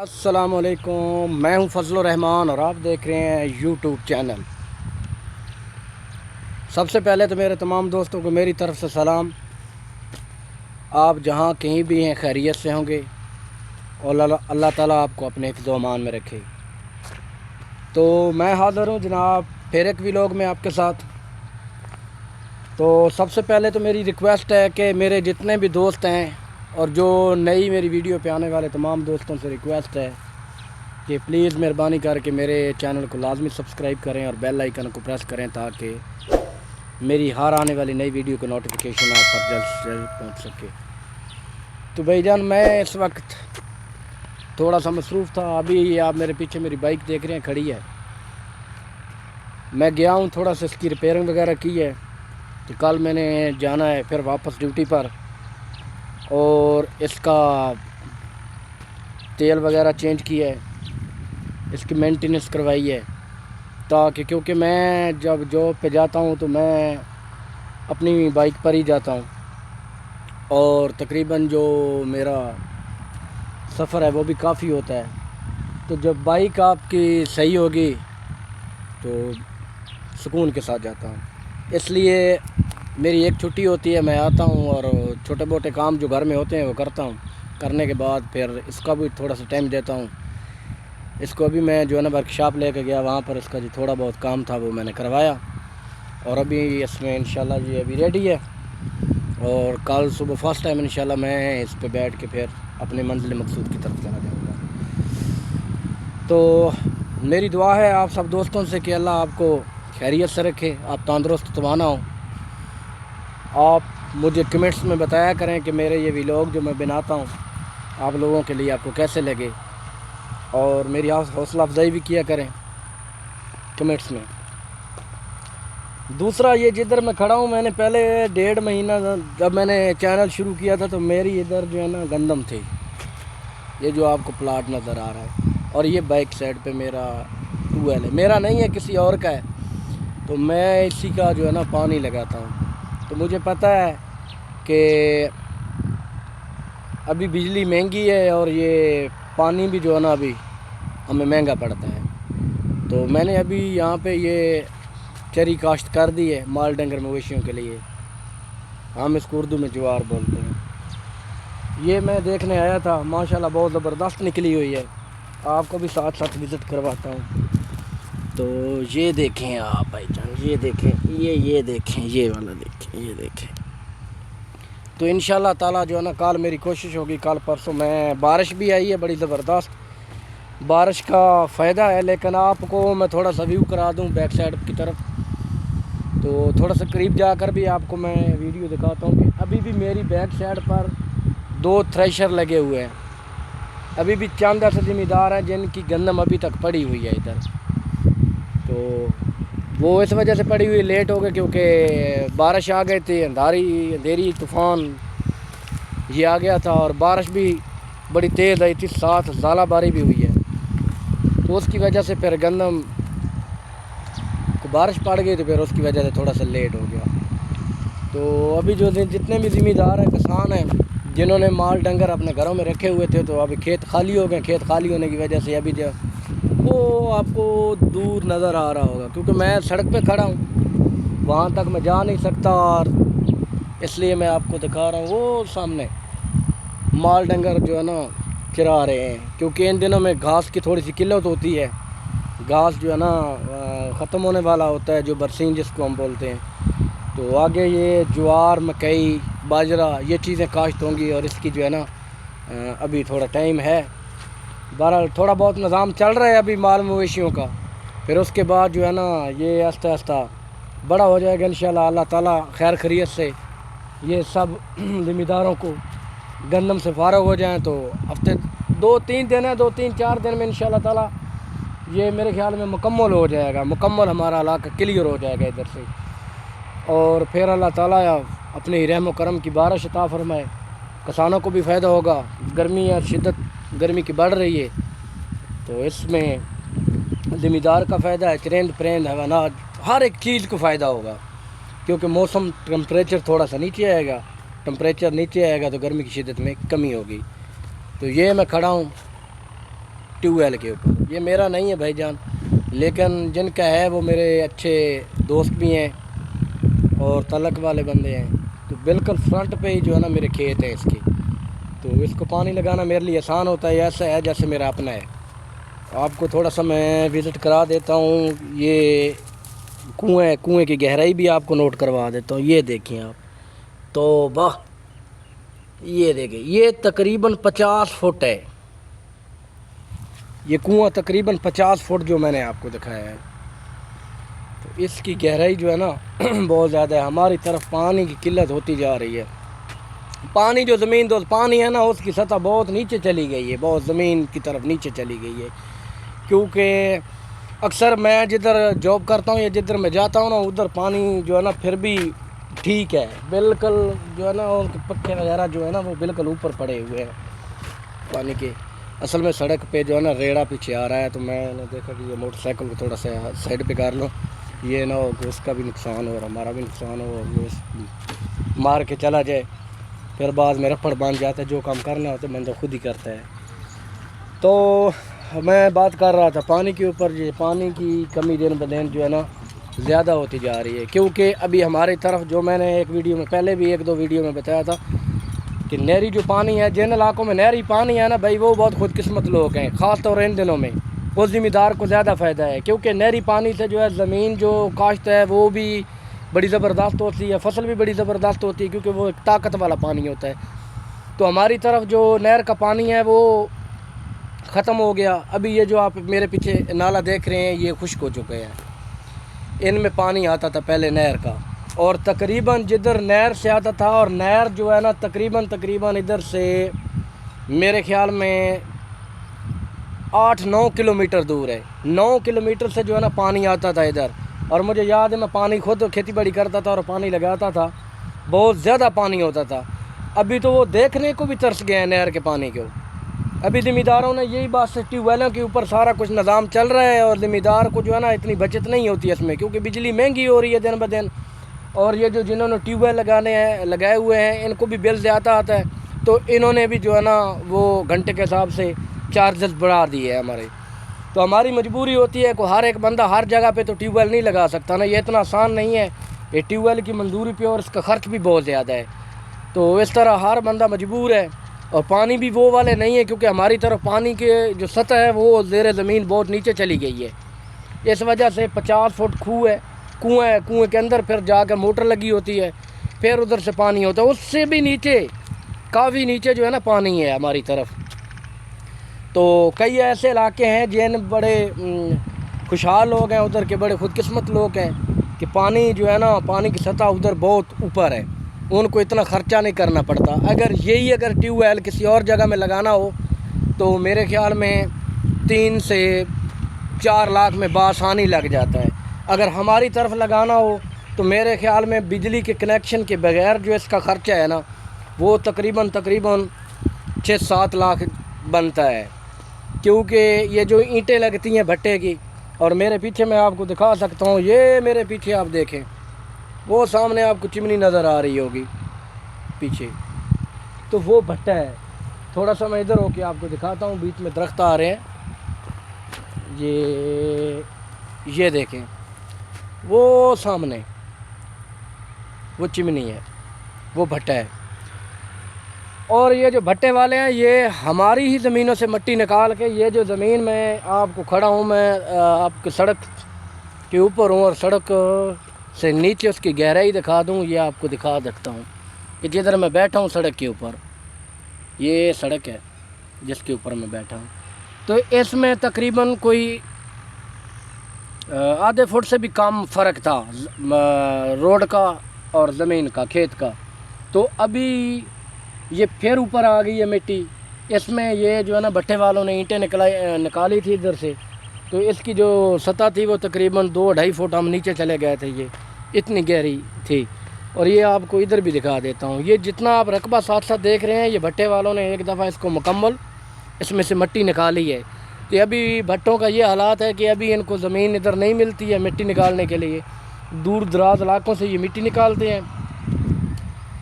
السلام علیکم، میں ہوں فضل الرحمان اور آپ دیکھ رہے ہیں یوٹیوب چینل۔ سب سے پہلے تو میرے تمام دوستوں کو میری طرف سے سلام۔ آپ جہاں کہیں بھی ہیں خیریت سے ہوں گے اور اللہ تعالیٰ آپ کو اپنے حفظ و امان میں رکھے۔ تو میں حاضر ہوں جناب پھر ایک ویلاگ میں آپ کے ساتھ۔ تو سب سے پہلے تو میری ریکویسٹ ہے کہ میرے جتنے بھی دوست ہیں اور جو نئی میری ویڈیو پہ آنے والے تمام دوستوں سے ریکویسٹ ہے کہ پلیز مہربانی کر کے میرے چینل کو لازمی سبسکرائب کریں اور بیل آئیکن کو پریس کریں تاکہ میری ہر آنے والی نئی ویڈیو کا نوٹیفیکیشن آپ پر جلد سے جلد پہنچ سکے۔ تو بھائی جان میں اس وقت تھوڑا سا مصروف تھا، ابھی آپ میرے پیچھے میری بائک دیکھ رہے ہیں کھڑی ہے، میں گیا ہوں تھوڑا سا اس کی ریپیئرنگ وغیرہ کی ہے کہ کل میں نے جانا ہے پھر واپس ڈیوٹی پر، اور اس کا تیل وغیرہ چینج کیا ہے، اس کی مینٹیننس کروائی ہے تاکہ کیونکہ میں جب جاب پہ جاتا ہوں تو میں اپنی بائک پر ہی جاتا ہوں اور تقریباً جو میرا سفر ہے وہ بھی کافی ہوتا ہے، تو جب بائک آپ کی صحیح ہوگی تو سکون کے ساتھ جاتا ہوں۔ اس لیے میری ایک چھٹی ہوتی ہے، میں آتا ہوں اور چھوٹے موٹے کام جو گھر میں ہوتے ہیں وہ کرتا ہوں، کرنے کے بعد پھر اس کا بھی تھوڑا سا ٹائم دیتا ہوں۔ اس کو ابھی میں جو ہے نا ورک شاپ لے کے گیا، وہاں پر اس کا جو تھوڑا بہت کام تھا وہ میں نے کروایا، اور ابھی اس میں انشاءاللہ یہ ابھی ریڈی ہے، اور کل صبح فرسٹ ٹائم انشاءاللہ میں اس پہ بیٹھ کے پھر اپنے منزل مقصود کی طرف چلا جاؤں گا۔ تو میری دعا ہے آپ سب دوستوں سے کہ اللہ آپ کو خیریت سے رکھے، آپ تندرست توانا ہوں۔ آپ مجھے کمنٹس میں بتایا کریں کہ میرے یہ ویلاگ جو میں بناتا ہوں آپ لوگوں کے لیے آپ کو کیسے لگے، اور میری حوصلہ افزائی بھی کیا کریں کمنٹس میں۔ دوسرا یہ جدھر میں کھڑا ہوں، میں نے پہلے 1.5 مہینہ جب میں نے چینل شروع کیا تھا تو میری ادھر جو ہے نا گندم تھی، یہ جو آپ کو پلاٹ نظر آ رہا ہے، اور یہ بیک سائڈ پہ میرا ٹویل ہے، میرا نہیں ہے کسی اور کا ہے، تو میں اسی کا جو ہے نا پانی لگاتا ہوں۔ تو مجھے پتہ ہے کہ ابھی بجلی مہنگی ہے اور یہ پانی بھی جو ہے نا ابھی ہمیں مہنگا پڑتا ہے، تو میں نے ابھی یہاں پہ یہ چری کاشت کر دی ہے مال ڈنگر مویشیوں کے لیے، ہم اس کو اردو میں جوار بولتے ہیں۔ یہ میں دیکھنے آیا تھا، ماشاءاللہ بہت زبردست نکلی ہوئی ہے، آپ کو بھی ساتھ ساتھ وزٹ کرواتا ہوں۔ تو یہ دیکھیں آپ بھائی جان، یہ دیکھیں، یہ دیکھیں، یہ والا دیکھیں، یہ دیکھیں۔ تو انشاءاللہ تعالیٰ جو ہے نا کل میری کوشش ہوگی، کل پرسوں میں بارش بھی آئی ہے بڑی زبردست، بارش کا فائدہ ہے، لیکن آپ کو میں تھوڑا سا ویو کرا دوں بیک سائڈ کی طرف، تو تھوڑا سا قریب جا کر بھی آپ کو میں ویڈیو دکھاتا ہوں کہ ابھی بھی میری بیک سائڈ پر 2 تھریشر لگے ہوئے ہیں، ابھی بھی چند ایسے زمیندار ہیں جن کی گندم ابھی تک پڑی ہوئی ہے ادھر، تو وہ اس وجہ سے پڑی ہوئی لیٹ ہو گئے کیونکہ بارش آ گئی تھی، اندھیری طوفان یہ آ گیا تھا، اور بارش بھی بڑی تیز آئی تھی، ساتھ ژالہ باری بھی ہوئی ہے، تو اس کی وجہ سے پھر گندم کو بارش پڑ گئی تو پھر اس کی وجہ سے تھوڑا سا لیٹ ہو گیا۔ تو ابھی جو جتنے بھی زمیندار ہیں، کسان ہیں، جنہوں نے مال ڈنگر اپنے گھروں میں رکھے ہوئے تھے تو ابھی کھیت خالی ہو گئے، کھیت خالی ہونے کی وجہ سے ابھی جو وہ آپ کو دور نظر آ رہا ہوگا، کیونکہ میں سڑک پہ کھڑا ہوں، وہاں تک میں جا نہیں سکتا، اور اس لیے میں آپ کو دکھا رہا ہوں وہ سامنے مال ڈنگر جو ہے نا چرا رہے ہیں، کیونکہ ان دنوں میں گھاس کی تھوڑی سی قلت ہوتی ہے، گھاس جو ہے نا ختم ہونے والا ہوتا ہے، جو برسین جس کو ہم بولتے ہیں، تو آگے یہ جوار، مکئی، باجرہ یہ چیزیں کاشت ہوں گی، اور اس کی جو ہے نا ابھی تھوڑا ٹائم ہے، بہرحال تھوڑا بہت نظام چل رہا ہے ابھی مال مویشیوں کا، پھر اس کے بعد جو ہے نا یہ آہستہ آہستہ بڑا ہو جائے گا انشاءاللہ، اللہ تعالیٰ خیر خیریت سے یہ سب زمینداروں کو گندم سے فارغ ہو جائیں تو ہفتے 2-3 دن ہے، 2-4 دن میں انشاءاللہ تعالیٰ یہ میرے خیال میں مکمل ہو جائے گا، مکمل ہمارا علاقہ کلیئر ہو جائے گا ادھر سے، اور پھر اللہ تعالیٰ اپنی رحم و کرم کی بارش عطا فرمائے، کسانوں کو بھی فائدہ ہوگا، گرمی اور شدت گرمی کی بڑھ رہی ہے تو اس میں زمیندار کا فائدہ ہے، چرند پرند حیوانات ہر ایک چیز کو فائدہ ہوگا، کیونکہ موسم ٹمپریچر تھوڑا سا نیچے آئے گا، ٹمپریچر نیچے آئے گا تو گرمی کی شدت میں کمی ہوگی۔ تو یہ میں کھڑا ہوں ٹیوب ویل کے اوپر. یہ میرا نہیں ہے بھائی جان، لیکن جن کا ہے وہ میرے اچھے دوست بھی ہیں اور تعلق والے بندے ہیں. تو بالکل فرنٹ پہ ہی جو ہے نا میرے کھیت ہیں اس کے. تو اس کو پانی لگانا میرے لیے آسان ہوتا ہے، ایسا ہے جیسے میرا اپنا ہے. آپ کو تھوڑا سا میں وزٹ کرا دیتا ہوں. یہ کنویں کی گہرائی بھی آپ کو نوٹ کروا دیتا ہوں. یہ دیکھیں آپ، تو واہ، یہ دیکھیں، یہ تقریباً 50 فٹ ہے. یہ کنواں تقریباً 50 فٹ جو میں نے آپ کو دکھایا ہے. تو اس کی گہرائی جو ہے نا بہت زیادہ ہے. ہماری طرف پانی کی قلت ہوتی جا رہی ہے. پانی جو زمین دوست پانی ہے نا، اس کی سطح بہت نیچے چلی گئی ہے، بہت زمین کی طرف نیچے چلی گئی ہے. کیونکہ اکثر میں جدھر جاب کرتا ہوں یا جدھر میں جاتا ہوں نا، ادھر پانی جو ہے نا پھر بھی ٹھیک ہے، بالکل جو ہے نا ان کے پکے وغیرہ جو ہے نا وہ بالکل اوپر پڑے ہوئے ہیں پانی کے. اصل میں سڑک پہ جو ہے نا ریڑا پیچھے آ رہا ہے، تو میں نے دیکھا کہ یہ موٹر سائیکل کو تھوڑا سا سائڈ پہ کر لوں، یہ نہ ہو کہ اس کا بھی نقصان ہو اور ہمارا بھی نقصان ہو، وہ مار کے چلا جائے. پھر بعد میں رپڑ بن جاتا ہے. جو کام کرنا ہوتا ہے بندہ خود ہی کرتا ہے. تو میں بات کر رہا تھا پانی کے اوپر. یہ پانی کی کمی دن بدن جو ہے نا زیادہ ہوتی جا رہی ہے، کیونکہ ابھی ہماری طرف جو میں نے ایک ویڈیو میں پہلے بھی 1-2 ویڈیو میں بتایا تھا کہ نہری جو پانی ہے، جن علاقوں میں نہری پانی ہے نا بھائی، وہ بہت خود قسمت لوگ ہیں. خاص طور ان دنوں میں وہ ذمہ دار کو زیادہ فائدہ ہے، کیونکہ نہری پانی سے جو ہے زمین جو کاشت ہے وہ بھی بڑی زبردست ہوتی ہے، فصل بھی بڑی زبردست ہوتی ہے، کیونکہ وہ ایک طاقت والا پانی ہوتا ہے. تو ہماری طرف جو نہر کا پانی ہے وہ ختم ہو گیا. ابھی یہ جو آپ میرے پیچھے نالا دیکھ رہے ہیں یہ خشک ہو چکے ہیں. ان میں پانی آتا تھا پہلے نہر کا، اور تقریباً جدھر نہر سے آتا تھا، اور نہر جو ہے نا تقریباً ادھر سے میرے خیال میں 8-9 کلومیٹر دور ہے. 9 کلومیٹر سے جو ہے نا پانی آتا تھا ادھر. اور مجھے یاد ہے میں پانی خود کھیتی باڑی کرتا تھا اور پانی لگاتا تھا، بہت زیادہ پانی ہوتا تھا. ابھی تو وہ دیکھنے کو بھی ترس گئے ہیں نہر کے پانی کو. ابھی ذمہ داروں نے یہی بات سے ٹیوب ویلوں کے اوپر سارا کچھ نظام چل رہا ہے، اور ذمہ دار کو جو ہے نا اتنی بچت نہیں ہوتی ہے اس میں، کیونکہ بجلی مہنگی ہو رہی ہے دن بدن. اور یہ جو جنہوں نے ٹیوب ویل لگائے ہوئے ہیں ان کو بھی بل زیادہ آتا ہے. تو انہوں نے بھی جو ہے نا وہ گھنٹے کے حساب سے چارجز بڑھا دیے ہیں ہمارے. تو ہماری مجبوری ہوتی ہے کہ ہر ایک بندہ ہر جگہ پہ تو ٹیوب ویل نہیں لگا سکتا نا، یہ اتنا آسان نہیں ہے. یہ ٹیوب ویل کی منظوری پہ اور اس کا خرچ بھی بہت زیادہ ہے. تو اس طرح ہر بندہ مجبور ہے. اور پانی بھی وہ والے نہیں ہے، کیونکہ ہماری طرف پانی کے جو سطح ہے وہ زیر زمین بہت نیچے چلی گئی ہے. اس وجہ سے 50 فٹ کنویں کے اندر پھر جا کے موٹر لگی ہوتی ہے، پھر ادھر سے پانی ہوتا ہے. اس سے بھی نیچے، کافی نیچے جو ہے نا پانی ہے ہماری طرف. تو کئی ایسے علاقے ہیں جن بڑے خوشحال لوگ ہیں، ادھر کے بڑے خود قسمت لوگ ہیں کہ پانی جو ہے نا پانی کی سطح ادھر بہت اوپر ہے، ان کو اتنا خرچہ نہیں کرنا پڑتا. اگر ٹیوب ویل کسی اور جگہ میں لگانا ہو تو میرے خیال میں 3 سے 4 لاکھ میں بآسانی لگ جاتا ہے. اگر ہماری طرف لگانا ہو تو میرے خیال میں بجلی کے کنیکشن کے بغیر جو اس کا خرچہ ہے نا وہ تقریباً 6-7 لاکھ بنتا ہے. کیونکہ یہ جو اینٹیں لگتی ہیں بھٹے کی، اور میرے پیچھے میں آپ کو دکھا سکتا ہوں، یہ میرے پیچھے آپ دیکھیں، وہ سامنے آپ کو چمنی نظر آ رہی ہوگی پیچھے، تو وہ بھٹا ہے. تھوڑا سا میں ادھر ہو کے آپ کو دکھاتا ہوں، بیچ میں درخت آ رہے ہیں. یہ دیکھیں، وہ سامنے وہ چمنی ہے، وہ بھٹا ہے. اور یہ جو بھٹے والے ہیں یہ ہماری ہی زمینوں سے مٹی نکال کے، یہ جو زمین میں آپ کو کھڑا ہوں، میں آپ کی سڑک کے اوپر ہوں، اور سڑک سے نیچے اس کی گہرائی دکھا دوں. یہ آپ کو دکھا سکتا ہوں کہ جدھر میں بیٹھا ہوں سڑک کے اوپر، یہ سڑک ہے جس کے اوپر میں بیٹھا ہوں. تو اس میں تقریباً کوئی آدھے فٹ سے بھی کم فرق تھا روڈ کا اور زمین کا، کھیت کا. تو ابھی یہ پھر اوپر آ گئی ہے مٹی. اس میں یہ جو ہے نا بھٹے والوں نے اینٹیں نکالی تھی ادھر سے، تو اس کی جو سطح تھی وہ تقریباً 2-2.5 فٹ ہم نیچے چلے گئے تھے. یہ اتنی گہری تھی. اور یہ آپ کو ادھر بھی دکھا دیتا ہوں، یہ جتنا آپ رقبہ ساتھ رہے ہیں، یہ بھٹے والوں نے ایک دفعہ اس کو مکمل اس میں سے مٹی نکالی ہے. تو ابھی بھٹوں کا یہ حالات ہے کہ ابھی ان کو زمین ادھر نہیں ملتی ہے مٹی نکالنے کے لیے. دور دراز علاقوں سے یہ مٹی نکالتے ہیں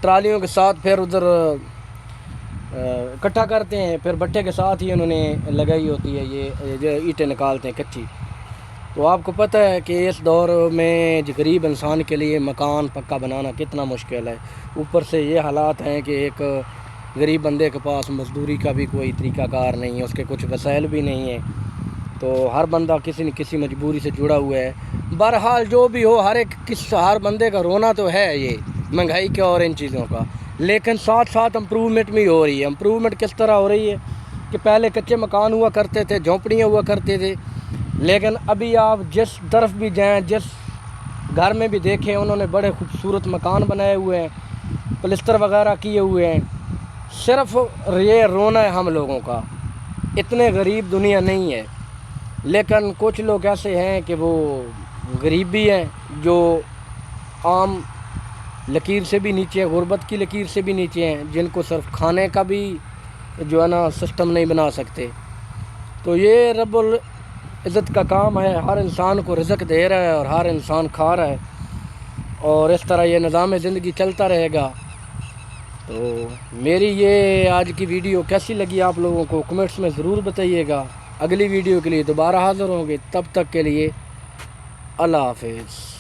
ٹرالیوں کے ساتھ، پھر ادھر اکٹھا کرتے ہیں، پھر بٹے کے ساتھ ہی انہوں نے لگائی ہوتی ہے یہ جو اینٹیں نکالتے ہیں کچی۔ تو آپ کو پتہ ہے کہ اس دور میں غریب انسان کے لیے مکان پکا بنانا کتنا مشکل ہے، اوپر سے یہ حالات ہیں کہ ایک غریب بندے کے پاس مزدوری کا بھی کوئی طریقہ کار نہیں ہے، اس کے کچھ وسائل بھی نہیں ہیں، تو ہر بندہ کسی نہ کسی مجبوری سے جڑا ہوا ہے۔ بہرحال جو بھی ہو، ہر بندے کا رونا تو ہے یہ مہنگائی کا اور ان چیزوں کا، لیکن ساتھ ساتھ امپرومنٹ بھی ہو رہی ہے۔ امپرومنٹ کس طرح ہو رہی ہے کہ پہلے کچے مکان ہوا کرتے تھے، جھونپڑیاں ہوا کرتے تھے، لیکن ابھی آپ جس طرف بھی جائیں، جس گھر میں بھی دیکھیں، انہوں نے بڑے خوبصورت مکان بنائے ہوئے ہیں، پلستر وغیرہ کیے ہوئے ہیں۔ صرف یہ رونا ہے ہم لوگوں کا، اتنے غریب دنیا نہیں ہے، لیکن کچھ لوگ ایسے ہیں کہ وہ غریب بھی ہیں، جو عام لکیر سے بھی نیچے ہیں، غربت کی لکیر سے بھی نیچے ہیں، جن کو صرف کھانے کا بھی جو ہے نا سسٹم نہیں بنا سکتے۔ تو یہ رب العزت کا کام ہے، ہر انسان کو رزق دے رہا ہے اور ہر انسان کھا رہا ہے، اور اس طرح یہ نظام زندگی چلتا رہے گا۔ تو میری یہ آج کی ویڈیو کیسی لگی آپ لوگوں کو کمنٹس میں ضرور بتائیے گا۔ اگلی ویڈیو کے لیے دوبارہ حاضر ہوں گے، تب تک کے لیے اللہ حافظ۔